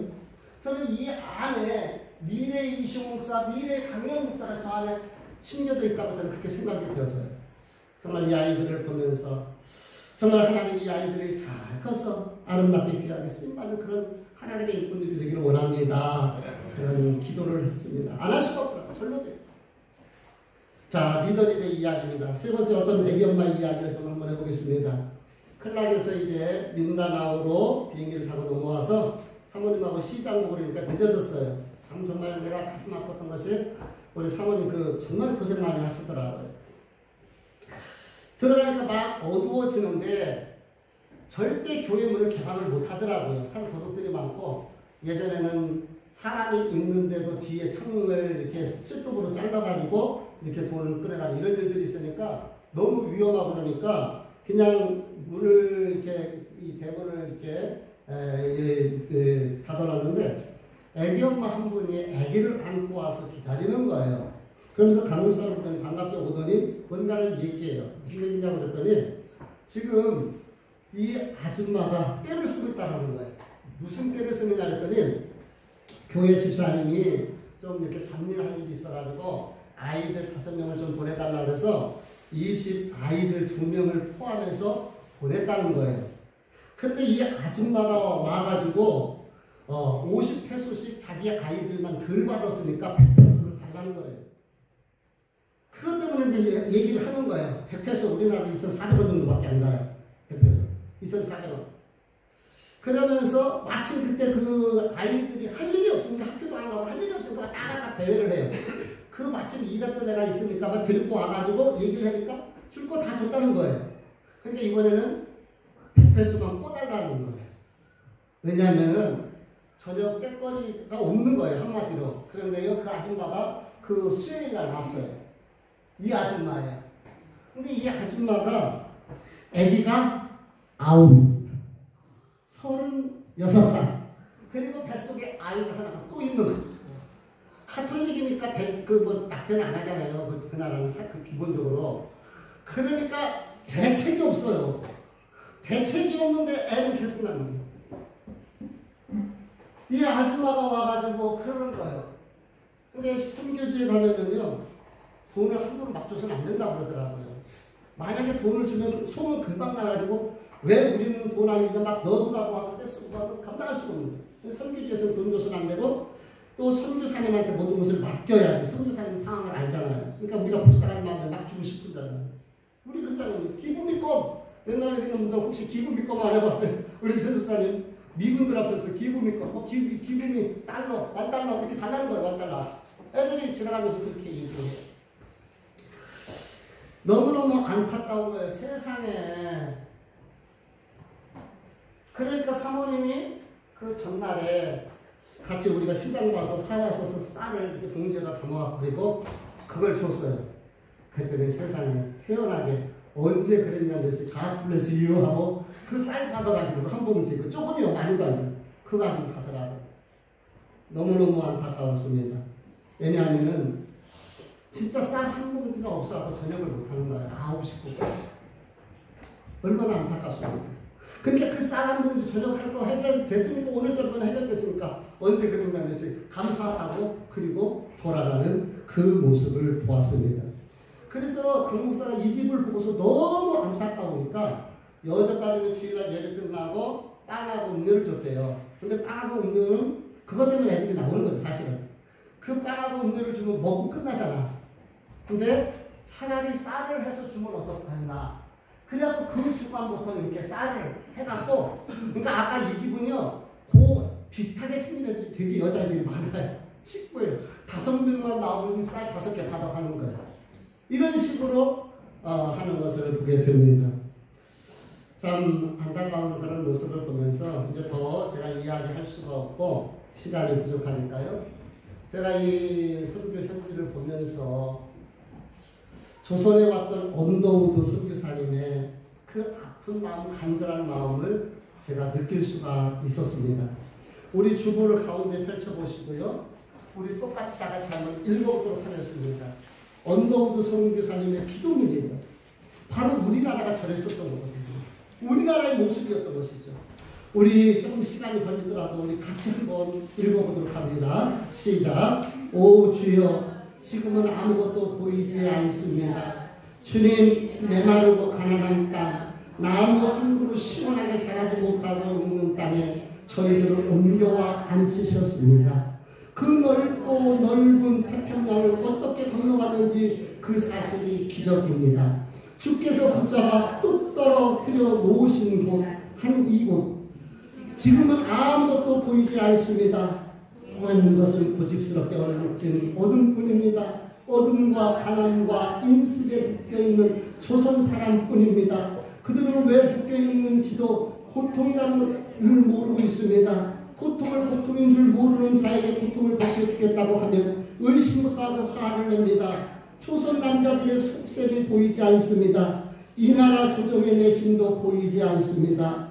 저는 이 안에 미래의 이슈 목사, 미래의 강현 목사가 저 안에 심겨져 있다고 저는 그렇게 생각이 되어져요. 정말 이 아이들을 보면서 정말 하나님이 이 아이들이 잘 커서 아름답게 귀하게 쓰임받는 그런 하나님의 일꾼들이 되기를 원합니다. 그런 기도를 했습니다. 안 할 수가 없더라고요. 절로 돼요. 자, 리더들의 이야기입니다. 세 번째 어떤 애기 엄마 이야기를 좀 한번 해보겠습니다. 클락에서 이제 민다나오로 비행기를 타고 넘어와서 사모님하고 시장 보고 그러니까 늦어졌어요. 참 정말 내가 가슴 아팠던 것이 우리 사모님 정말 고생 많이 하시더라고요. 들어가니까 막 어두워지는데 절대 교회 문을 개방을 못 하더라고요. 하도 도둑들이 많고, 예전에는 사람이 있는데도 뒤에 창문을 이렇게 쇠톱으로 잘라가지고 이렇게 돈을 꺼내가지고 이런 일들이 있으니까 너무 위험하고 그러니까 그냥 문을 이렇게 이 대문을 이렇게 닫아놨는데 애기 엄마 한 분이 아기를 안고 와서 기다리는 거예요. 그러면서 간호사를 보더니 반갑게 오더니 뭔가를 얘기해요. 무슨 얘기냐고 그랬더니 지금 이 아줌마가 떼를 쓰고 있다는 거예요. 무슨 떼를 쓰느냐 그랬더니 교회 집사님이 좀 이렇게 잡일할 일이 있어가지고 아이들 5명을 좀 보내달라고 해서 이 집 아이들 2명을 포함해서 보냈다는 거예요. 근데 이 아줌마가 와가지고 50페소씩 자기 아이들만 덜 받았으니까 100페소를 달라는 거예요. 그것 때문에 이제 얘기를 하는 거예요. 100페소 우리나라 2,400원 정도밖에 안 가요. 100페소. 2,400원. 그러면서 마침 그때 그 아이들이 할 일이 없으니까 학교도 안 가고 할 일이 없으니까 따라다 대회를 해요. 그 마침 일했던 애가 있으니까 막 데리고 와가지고 얘기를 하니까 줄 거 다 줬다는 거예요. 그러니까 이번에는 100페소만 꿔달라는 거예요. 왜냐하면은 저녁 떼거리가 없는 거예요, 한마디로. 그런데요, 그 아줌마가 그 수요일날 왔어요. 이 아줌마예요. 근데 이 아줌마가 아기가 9입니다. 36살. 그리고 뱃속에 아이가 하나가 또 있는 거예요. 카톨릭이니까 낙태는 안 하잖아요. 그 나라는 기본적으로. 그러니까 대책이 없어요. 대책이 없는데 애는 계속 나는 거예요. 이 아줌마가 와가지고 그러는 거예요. 근데 선교지에 가면은요, 돈을 함부로 막 줘서는 안 된다고 그러더라고요. 만약에 돈을 주면 소문 금방 나가지고 왜 우리는 돈 아니까 막 너도나고 와서 떼쓰고 하면 감당할 수가 없는 거예요. 선교지에서는 돈 줘서는 안 되고 또 선교사님한테 모든 것을 맡겨야지. 선교사님 상황을 알잖아요. 그러니까 우리가 불쌍한 마음에 막 주고 싶은다는. 우리 그러잖아요. 기부미껌. 옛날에 있는 분들 혹시 기부미껌 안 해봤어요? 우리 선교사님 미군들 앞에서 기부미껌, 기부미 달러, $1 이렇게 달라는 거예요. $1. 애들이 지나가면서 그렇게 얘기해요. 너무너무 안타까운 거예요. 세상에. 그러니까 사모님이 그 전날에 같이 우리가 시장 가서 사와서 쌀을 이렇게 봉지에다 담아갖고 그리고 그걸 줬어요. 그랬더니 세상에 태어나게 언제 그랬냐면 가플레스 이유하고 그 쌀 받아가지고 한 봉지 그 조금이요 많이도 아니죠. 그거 가지고 가더라고요. 너무너무 안타까웠습니다. 왜냐하면은 진짜 쌀 한 봉지가 없어갖고 저녁을 못하는 거예요. 9시 고 얼마나 안타깝습니까? 그러니까 그 쌀 한 봉지 저녁할 거 해결됐으니까 오늘 저녁은 해결됐으니까 언제 그랬냐면 감사하고 그리고 돌아가는 그 모습을 보았습니다. 그래서 강 목사가 이 집을 보고서 너무 안타까우니까 여전까지는 주일날 예배 끝나고 빵하고 음료를 줬대요. 근데 빵하고 음료는 그것 때문에 애들이 나오는 거죠, 사실은. 그 빵하고 음료를 주면 먹고 끝나잖아. 근데 차라리 쌀을 해서 주면 어떡하나. 그래갖고 그 주간부터 이렇게 쌀을 해갖고, 그러니까 아까 이 집은요, 비슷하게 생긴 애들이 되게 여자애들이 많아요. 식구예요. 5명만 나오면 쌀 5개 받아가는 거죠. 이런 식으로 하는 것을 보게 됩니다. 참 안타까운 그런 모습을 보면서 이제 더 제가 이야기할 수가 없고 시간이 부족하니까요. 제가 이 선교 현지를 보면서 조선에 왔던 언더우드 선교사님의 그 아픈 마음, 간절한 마음을 제가 느낄 수가 있었습니다. 우리 주보를 가운데 펼쳐보시고요. 우리 똑같이 다 같이 한번 읽어보도록 하겠습니다. 언더우드 선교사님의 기도문이에요. 바로 우리나라가 저랬었던 거거든요. 우리나라의 모습이었던 것이죠. 우리 조금 시간이 걸리더라도 우리 같이 한번 읽어보도록 합니다. 시작. 오 주여, 지금은 아무것도 보이지 않습니다. 주님, 메마르고 가난한 땅, 나무 한 그루 시원하게 자라지 못하고 있는 땅에 저희들을 옮겨와 앉히셨습니다. 그 넓고 넓은 태평양을 어떻게 건너가는지 그 사실이 기적입니다. 주께서 붙잡아 뚝 떨어뜨려 놓으신 곳, 한 이곳. 지금은 아무것도 보이지 않습니다. 보이는 것은 고집스럽게 얼룩진 어둠뿐입니다. 어둠과 가난과 인습에 묶여있는 조선 사람뿐입니다. 그들은 왜 묶여있는지도 고통이라는 걸 모르고 있습니다. 고통을 고통인 줄 모르는 자에게 고통을 벗어주겠다고 하면 의심부터 하고 화를 냅니다. 조선 남자들의 속셈이 보이지 않습니다. 이 나라 조정의 내심도 보이지 않습니다.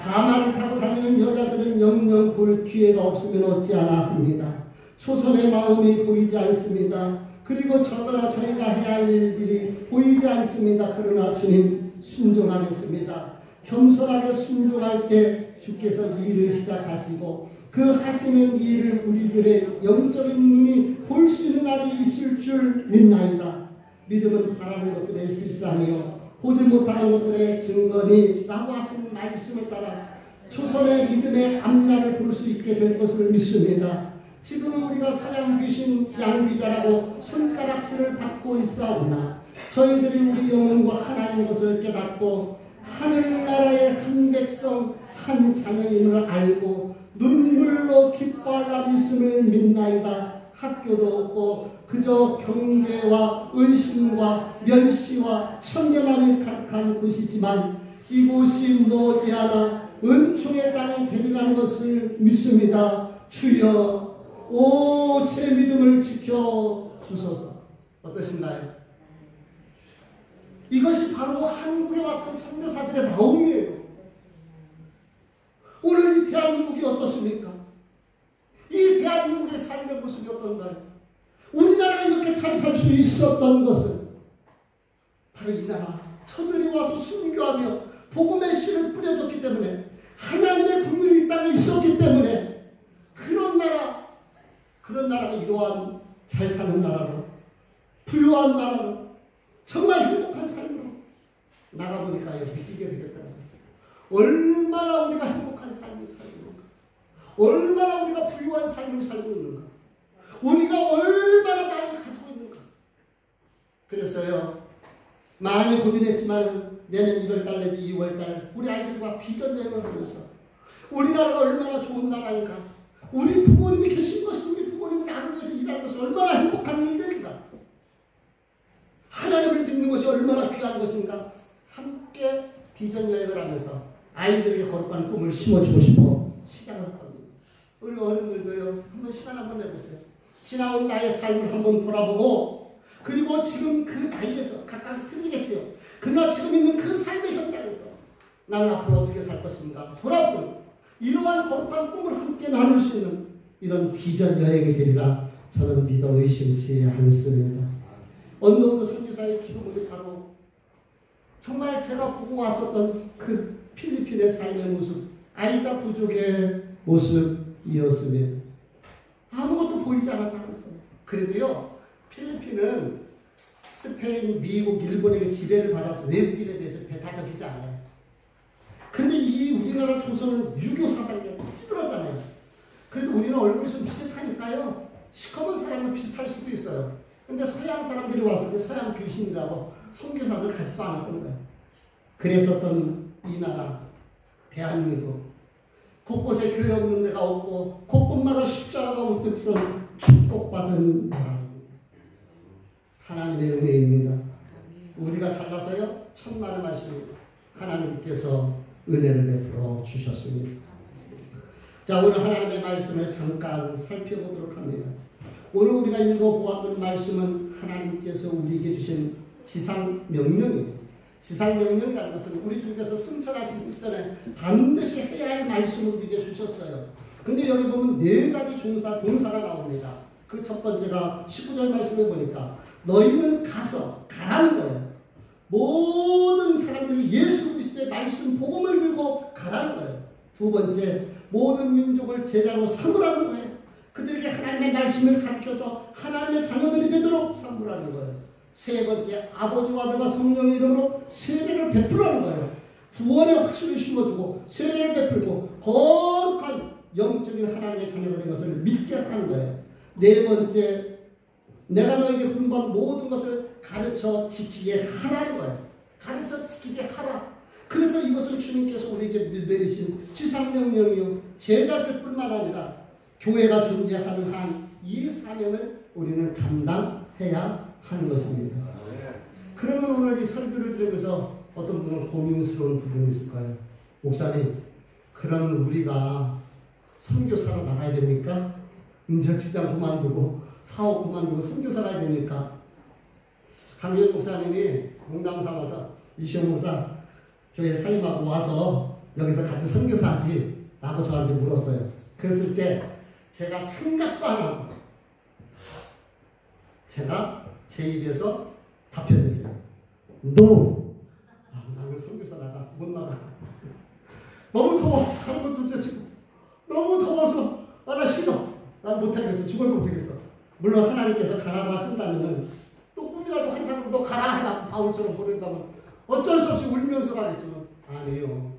가마를 타고 다니는 여자들은 영영 볼 기회가 없으면 어찌하나 합니다. 조선의 마음이 보이지 않습니다. 그리고 저희가 해야 할 일들이 보이지 않습니다. 그러나 주님, 순종하겠습니다. 겸손하게 순종할 때 주께서 이 일을 시작하시고 그 하시는 일을 우리들의 영적인 눈이 볼 수 있는 날이 있을 줄 믿나이다. 믿음은 바라는 것들의 실상이요 보지 못하는 것들의 증거니 라고 하시는 말씀을 따라 조선의 믿음의 앞날을 볼 수 있게 될 것을 믿습니다. 지금 우리가 사냥 귀신 양귀자라고 손가락질을 받고 있사오나 저희들이 우리 영혼과 하나인 것을 깨닫고 하늘나라의 한 백성 한 자녀임을 알고 눈물로 기뻐할 날이 있음을 믿나이다. 학교도 없고 그저 경계와 의심과 멸시와 천견만이 가득한 곳이지만 이곳이 머지않아 은총의 땅이 되리라는 것을 믿습니다. 주여 오 제 믿음을 지켜 주소서. 어떠신가요? 이것이 바로 한국에 왔던 선교사들의 마음이에요. 오늘 이 대한민국이 어떻습니까? 이 대한민국의 삶의 모습이 어떤가요? 우리나라가 이렇게 잘 살 수 있었던 것은 바로 이 나라 천들이 와서 순교하며 복음의 씨를 뿌려줬기 때문에, 하나님의 국민이 이 땅에 있었기 때문에, 그런 나라가 이러한 잘 사는 나라로, 부유한 나라로, 정말 행복한 삶으로 나가보니까 믿기게 되겠다는 거죠. 얼마나 우리가 행복한 삶을 살고 있는가, 얼마나 우리가 부유한 삶을 살고 있는가, 우리가 얼마나 많이 가지고 있는가. 그래서요, 많이 고민했지만 내년 1월달 내지 2월달 우리 아이들과 비전 여행을 하면서 우리나라가 얼마나 좋은 나라인가, 우리 부모님이 계신 것이, 우리 부모님이 나를 위해서 일하는 것이 얼마나 행복한 일들인가, 하나님을 믿는 것이 얼마나 귀한 것인가, 함께 비전 여행을 하면서 아이들에게 거룩한 꿈을 심어주고 싶어 시작을 할 겁니다. 우리 어른들도요, 한번 시간 한번 내보세요. 지나온 나의 삶을 한번 돌아보고, 그리고 지금 그 나이에서 각각 틀리겠지요. 그러나 지금 있는 그 삶의 현장에서 나는 앞으로 어떻게 살 것인가 돌아보고, 이러한 거룩한 꿈을 함께 나눌 수 있는 이런 비전 여행이 되리라 저는 믿어 의심치 않습니다. 언노우드 선교사의 기도문이 바로 정말 제가 보고 왔었던 그 필리핀의 삶의 모습, 아이다 부족의 모습이었습니다. 아무것도 보이지 않았다고 했어요. 그래도요, 필리핀은 스페인, 미국, 일본에게 지배를 받아서 외국인에 대해서 배타적이지 않아요. 그런데 이 우리나라 조선은 유교 사상에 찌들었잖아요. 그래도 우리는 얼굴이 좀 비슷하니까요, 시커먼 사람은 비슷할 수도 있어요. 근데 서양 사람들이 왔을 때 서양 귀신이라고 선교사들 가지도 않았던 거예요. 그랬었던 이 나라 대한민국, 곳곳에 교회 없는 데가 없고 곳곳마다 십자가가 우뚝 선 축복받은 나라입니다. 하나님의 은혜입니다. 우리가 잘나서요, 천만의 말씀 하나님께서 은혜를 베풀어 주셨습니다. 자, 오늘 하나님의 말씀을 잠깐 살펴보도록 합니다. 오늘 우리가 읽어보았던 말씀은 하나님께서 우리에게 주신 지상명령이에요. 지상명령이라는 것은 우리 주께서 승천하시기 직전에 반드시 해야 할 말씀을 우리에게 주셨어요. 근데 여기 보면 네 가지 동사가 나옵니다. 그 첫 번째가 19절 말씀에 보니까 너희는 가라는 거예요. 모든 사람들이 예수 그리스도의 말씀 복음을 들고 가라는 거예요. 두 번째, 모든 민족을 제자로 삼으라는 거예요. 그들에게 하나님의 말씀을 가르쳐서 하나님의 자녀들이 되도록 삼으라는 거예요. 세 번째, 아버지와 아들과 성령의 이름으로 세례를 베풀라는 거예요. 구원의 확신을 심어주고 세례를 베풀고 거룩한 영적인 하나님의 자녀가 된 것을 믿게 하는 거예요. 네 번째, 내가 너에게 분부한 모든 것을 가르쳐 지키게 하라는 거예요. 가르쳐 지키게 하라. 그래서 이것을 주님께서 우리에게 내리신 지상명령이요, 제자들 뿐만 아니라 교회가 존재하는 한 이 사명을 우리는 감당해야 하는 것입니다. 그러면 오늘 이 설교를 들으면서 어떤 분은 고민스러운 부분이 있을 거예요. 목사님, 그럼 우리가 선교사로 나가야 됩니까? 이제 직장 그만두고 사업 그만두고 선교사가 해야 됩니까? 강현 목사님이 농담 삼아서 이시영 목사 교회 사임하고 와서 여기서 같이 선교사하지? 라고 저한테 물었어요. 그랬을 때 제가 생각도 안 하고 제가 제 입에서 답변했어요. No! 나는 선교사 못 나가. 너무 더워. 가는 것도 둘째치고 너무 더워서 나 싫어. 난 못하겠어. 죽어도 못하겠어. 물론 하나님께서 가라고 하신다면 또 꿈이라도 항상 너 가라 해라 바울처럼 보낸다면 어쩔 수 없이 울면서 가겠지만 아니에요.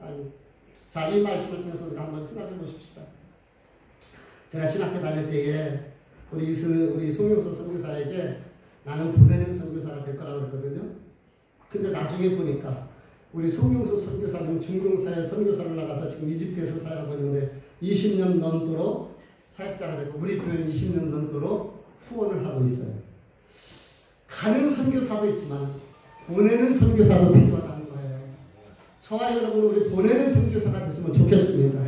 아니. 자, 이 말씀을 통해서 우리가 한번 생각해 보십시다. 제가 신학교 다닐 때에 우리 송영서 선교사에게 나는 보내는 선교사가 될 거라고 그랬거든요. 근데 나중에 보니까 우리 송영서 선교사는 중동사회 선교사로 나가서 지금 이집트에서 사역하고 있는데 20년 넘도록 사역자가 되고 우리 교회는 20년 넘도록 후원을 하고 있어요. 가는 선교사도 있지만 보내는 선교사도 필요하다는 거예요. 저와 여러분 우리 보내는 선교사가 됐으면 좋겠습니다.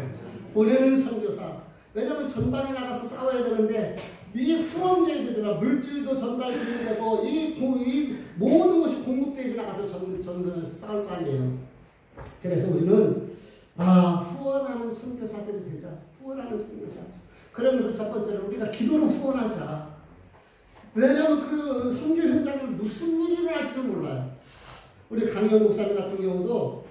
보내는 선교사. 왜냐면 전방에 나가서 싸워야 되는데 이 후원돼야 되잖아. 물질도 전달돼야 되고 이 모든 것이 공급돼야지 나가서 전선에서 싸울 거 아니에요. 그래서 우리는 후원하는 선교사들이 되자. 후원하는 선교사. 그러면서 첫 번째로 우리가 기도로 후원하자. 왜냐면 그 선교 현장에 무슨 일이 일어날지는 몰라요. 우리 강현 목사님 같은 경우도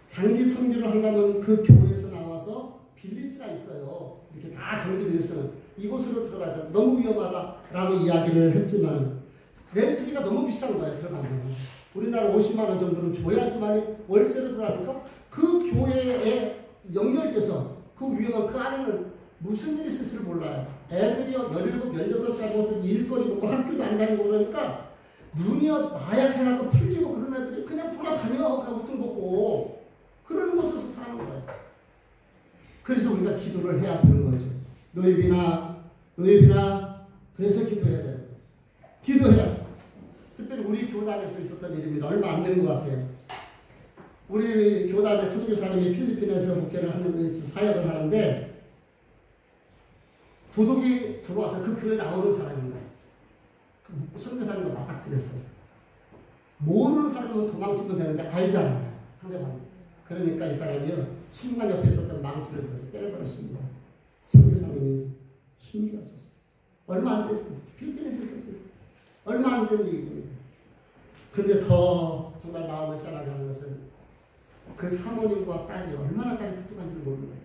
장기 선교를 하려면 그 교회에서 나와서 빌리지가 있어요. 이렇게 다 경비들에서는 이곳으로 들어가야 돼. 너무 위험하다라고 이야기를 했지만 렌트비가 너무 비싼 거예요. 들어가면 우리나라 50만 원 정도는 줘야지만 월세로 들어가니까 그 교회에 연결돼서 그 위험한 그 안에는 무슨 일이 있을지를 몰라요. 애들이 17, 18살부터 일거리 먹고 학교도 안 다니고 그러니까 눈이 마약해갖고 풀리고 그런 애들이 그냥 돌아다녀. 가구통 먹고 그러는 곳에서 사는 거예요. 그래서 우리가 기도를 해야 되는 거죠. 노예비나 그래서 기도해야 되는 거예요. 기도해야. 특별히 우리 교단에서 있었던 일입니다. 얼마 안 된 것 같아요. 우리 교단의 선교사님이 필리핀에서 목회를 하는 사역을 하는데 도둑이 들어와서 그 교회에 나오는 사람인 거예요. 그 선교사님과 맞닥뜨렸어요. 모르는 사람은 도망치면 되는데 알잖아요. 상대방이. 그러니까 이 사람이요. 순간 옆에 있었던 망치를 들어서 때려버렸습니다. 선교사님이 숨겨졌어요. 얼마 안 됐어요. 필리핀에서 있었어요. 얼마 안 된 얘기입니다. 근데 더 정말 마음을 짠하게 하는 것은 그 사모님과 딸이 얼마나 딸이 똑똑한지를 모르는 거예요.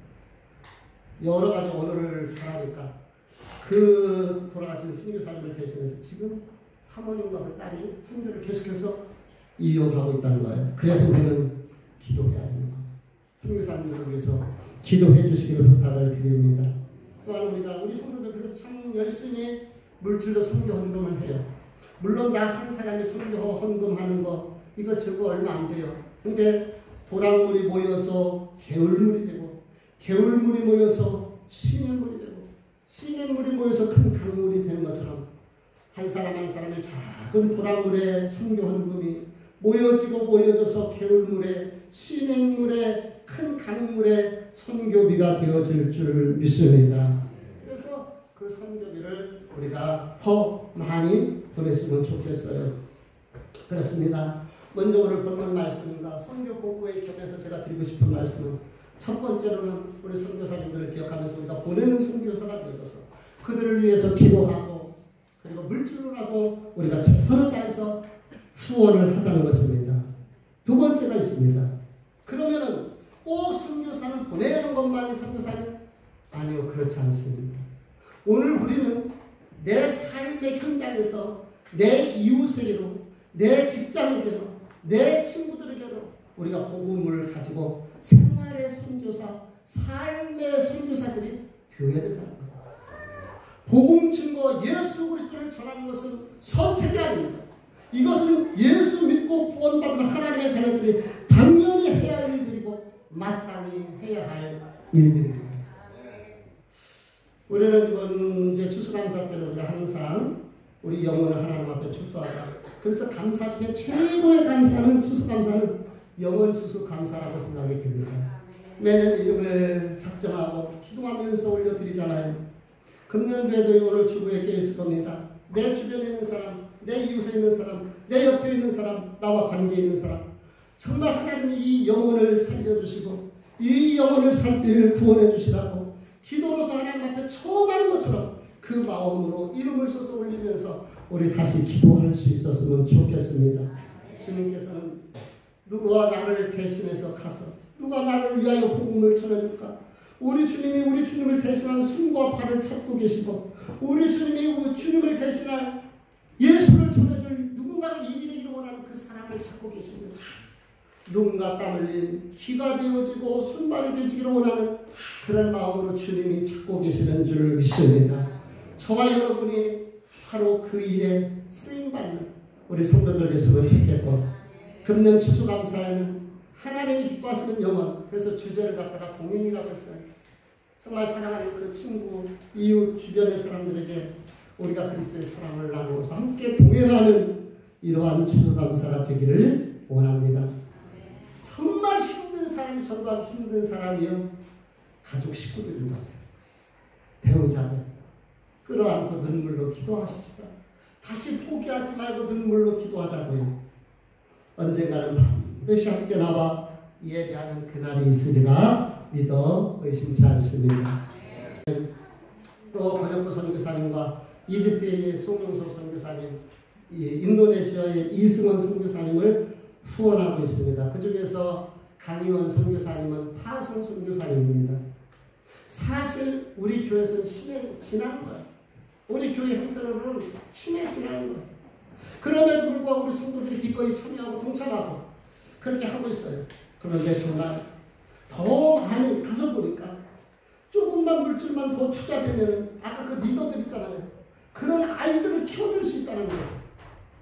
여러 가지 언어를 잘하니까 그 돌아가신 선교사님을 대신해서 지금 사모님과 그 딸이 선교를 계속해서 이용하고 있다는 거예요. 그래서 우리는 기도해야 하는 거예요. 선교사님을 위해서 기도해 주시기를 부탁을 드립니다. 또한 우리 성도들 그래서 참 열심히 물질로 선교 헌금을 해요. 물론 나 한 사람이 선교 헌금하는 거 이거 저거 얼마 안 돼요. 근데 도랑물이 모여서 개울물이 되고 개울물이 모여서 시냇물이 되고 시냇물이 모여서 큰 강물이 되는 것처럼 한 사람 한 사람의 작은 도랑물에 선교 헌금이 모여져서 개울물에 시냇물에 큰 강물에 선교비가 되어질 줄 믿습니다. 그래서 그 선교비를 우리가 더 많이 보냈으면 좋겠어요. 그렇습니다. 먼저 오늘 본문 말씀입니다. 선교 복음의 곁에서 제가 드리고 싶은 말씀은 첫 번째로는 우리 선교사님들을 기억하면서 우리가 보내는 선교사가 되어서 그들을 위해서 기도하고 그리고 물질로라도 우리가 최선을 다해서 후원을 하자는 것입니다. 두 번째가 있습니다. 그러면은 꼭 선교사를 보내는 것만이 선교사는 아니요, 그렇지 않습니다. 오늘 우리는 내 삶의 현장에서 내 이웃에게로 내 직장에게로 내 친구들에게로 우리가 복음을 가지고 생활의 선교사, 삶의 선교사들이 되어야 된다는 거예요. 복음 증거 예수 그리스도를 전하는 것은 선택이 아닙니다. 이것은 예수 믿고 구원받은 하나님의 자녀들이 당연히 해야 할 일들이고 마땅히 해야 할 일들입니다. 우리는 이번 이제 추수감사 때는 우리가 항상 우리 영혼을 하나님 앞에 축도하자. 그래서 감사 중에 최고의 감사는 추수감사는 영혼 추수감사라고 생각이 듭니다. 매년 이름을 작정하고 기도하면서 올려드리잖아요. 금년도에도 오늘 주부에 껴있을 겁니다. 내 주변에 있는 사람, 내 이웃에 있는 사람, 내 옆에 있는 사람, 나와 관계 있는 사람, 정말 하나님이 이 영혼을 살려주시고 이 영혼을 살필 구원해 주시라고 기도로서 하나님 앞에 초험하는 것처럼 그 마음으로 이름을 써서 올리면서 우리 다시 기도할 수 있었으면 좋겠습니다. 주님께서는 누가 나를 대신해서 가서 누가 나를 위하여 복음을 전해줄까? 우리 주님이 우리 주님을 대신한 손과 발을 찾고 계시고 우리 주님이 우리 주님을 대신할 예수를 전해줄 누군가가 입이 되기를 원하는 그 사람을 찾고 계십니다. 눈과 땀 흘린 귀가 되어지고 손발이 되어지기를 원하는 그런 마음으로 주님이 찾고 계시는 줄 믿습니다. 저와 여러분이 바로 그 일에 쓰임받는 우리 성도들 됐으면 좋겠고 금년 추수감사에는 하나님이 기뻐하시는 영혼, 그래서 주제를 갖다가 동행이라고 했어요. 정말 사랑하는 그 친구, 이웃, 주변의 사람들에게 우리가 그리스도의 사랑을 나누어서 함께 동행하는 이러한 추수감사가 되기를 원합니다. 정말 힘든 사람이 전도하기 힘든 사람이요 가족 식구들인 것 같아요. 배우자를 끌어안고 눈물로 기도하십시다. 다시 포기하지 말고 눈물로 기도하자고요. 언젠가는 반드시 함께 나와 예배하는 그날이 있으리라 믿어 의심치 않습니다. 또 권혁구 선교사님과 이집트의 송영석 선교사님, 인도네시아의 이승원 선교사님을 후원하고 있습니다. 그 중에서 강희원 선교사님은 파송 선교사님입니다. 사실 우리 교회에서는 힘에 지나는 거예요. 우리 교회 형편으로는 힘에 지나는 거예요. 그럼에도 불구하고 우리 성도들이 기꺼이 참여하고 동참하고 그렇게 하고 있어요. 그런데 정말 더 많이 가서 보니까 조금만 물질만 더 투자되면 아까 그 리더들 있잖아요. 그런 아이들을 키워낼 수 있다는 거예요.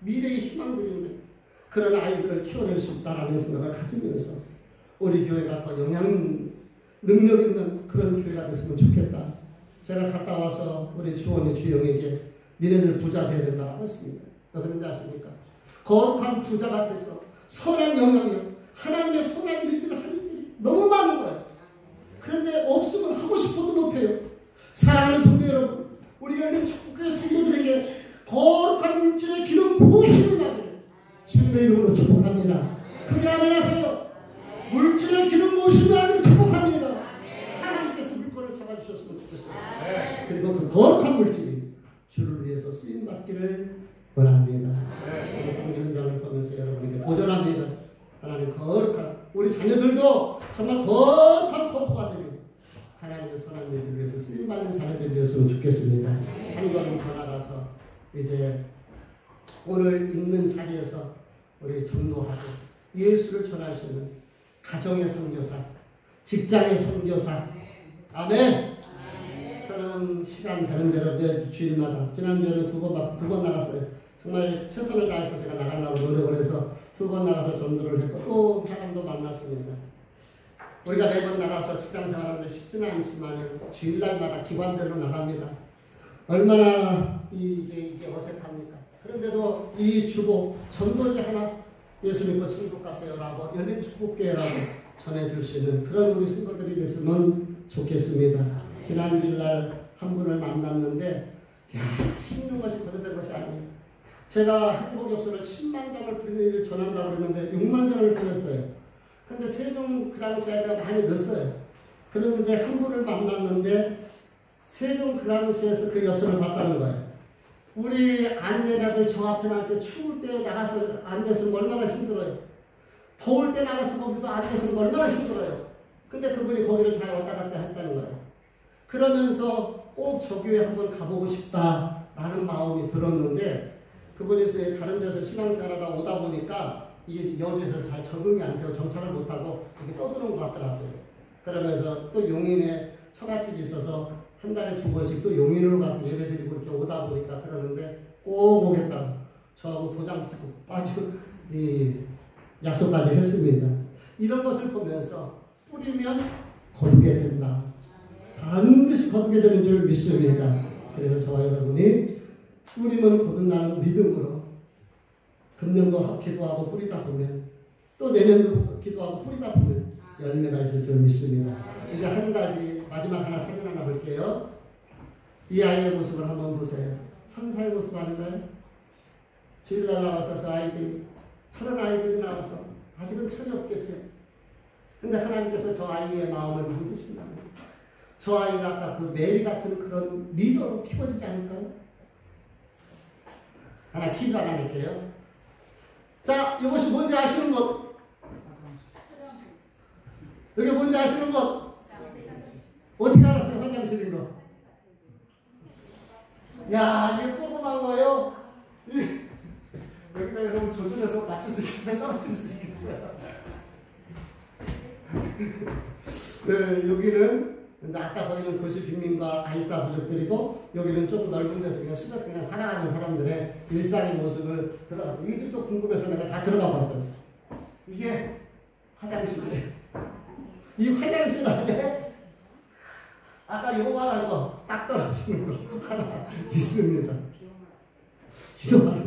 미래의 희망들인데 그런 아이들을 키워낼 수 있다는 생각을 가지면서 우리 교회가 더 영향 능력 있는 그런 교회가 됐으면 좋겠다. 제가 갔다 와서 우리 주원의 주영에게 니네들 부자 돼야 된다고 했습니다. 왜 그런지 아십니까? 거룩한 부자가 돼서 선한 영향력, 하나님의 선한 일들을 할 일들이 너무 많은 거예요. 그런데 없으면 하고 싶어도 못해요. 사랑하는 성도 여러분, 우리 열린 축복교회 성도들에게 거룩한 물질의 기름 부으시는 날을 주님의 이름으로 축복합니다. 그게 아멘하세요. 물질의 기름 부으시는 날을 축복합니다. 하나님께서 물건을 잡아주셨으면 좋겠어요. 그리고 그 거룩한 물질이 주를 위해서 쓰임받기를 원합니다. 우리 성경 현장을 보면서 여러분에게 도전합니다. 하나님 거룩한 우리 자녀들도 정말 거룩한 거부가 되는 하나님의 선한 일을 위해서 쓰임받는 자녀들이었으면 좋겠습니다. 한 걸음 더 나가서 이제 오늘 있는 자리에서 우리 전도하고 예수를 전할 수 있는 가정의 선교사, 직장의 선교사, 아멘. 저는 시간 되는 대로 매 주일마다 지난주에는 두 번 나갔어요. 정말 최선을 다해서 제가 나가려고 노력을 해서 2번 나가서 전도를 했고 또 사람도 만났습니다. 우리가 매번 나가서 직장 생활하는데 쉽지는 않지만 주일날마다 기관별로 나갑니다. 얼마나 이게 어색합니까? 그런데도 이 주보 전도지 하나 예수 믿고 천국 가세요라고 열린 축복교회라고 전해줄 수 있는 그런 우리 성도들이 됐으면 좋겠습니다. 지난 주일날 한 분을 만났는데 힘있는 것이 거둬된 것이 아니에요. 제가 행복이 없어서 10만 장을 부리는 일을 전한다고 그러는데 6만 장을 전했어요. 근데 세종 그랑시아가 많이 늦었어요. 그런데 한 분을 만났는데 세종 그랑시아에서 그 엽서를 봤다는 거예요. 우리 안내자들 저 앞에 날 때 추울 때 나가서 안내서는 얼마나 힘들어요. 더울 때 나가서 거기서 안내서는 얼마나 힘들어요. 근데 그분이 거기를 다 왔다 갔다 했다는 거예요. 그러면서 꼭 저 교회 한번 가보고 싶다라는 마음이 들었는데 그분이 다른 데서 신앙생활하다 오다 보니까 이게 여주에서 잘 적응이 안 되고 정착을 못하고 이렇게 떠드는 것 같더라고요. 그러면서 또 용인에 처갓집이 있어서 한 달에 2번씩 또 용인으로 가서 예배드리고 이렇게 오다 보니까 그러는데 꼭 오겠다고 저하고 도장 찍고 아주 약속까지 했습니다. 이런 것을 보면서 뿌리면 거두게 된다. 반드시 거두게 되는 줄 믿습니다. 그래서 저와 여러분이 뿌리면 거둔다는 믿음으로 금년도 기도하고 뿌리다 보면 또 내년도 기도하고 뿌리다 보면 열매가 있을 줄 믿습니다. 이제 한 가지 마지막 사진 하나 볼게요. 이 아이의 모습을 한번 보세요. 천사의 모습 아닌가요? 주일날 나와서 저 아이들이 저런 아이들이 나와서 아직은 천이 없겠죠. 근데 하나님께서 저 아이의 마음을 만지신다면 저 아이가 아까 그 메리 같은 그런 리더로 키워지지 않을까요? 하나 퀴즈 하나 낼게요. 자, 이것이 뭔지 아시는 것? 여기 뭔지 아시는 것? 어떻게 알았어요? 화장실인 거. 야, 이게 조그만 거예요? 여기다 여러분 조준해서 맞출 수 있겠어요? 떨어뜨릴 수 있겠어요? 네, 여기는 근데 아까 거기는 도시 빈민과 아이따 부족들이고 여기는 조금 넓은 데서 그냥 숨어서 그냥 살아가는 사람들의 일상의 모습을 들어가서 이 집도 궁금해서 내가 다 들어가 봤어요. 이게 화장실이에요. 이 화장실 안에 아까 요만한 거 딱 떨어지는 거 하나 있습니다. 기도하는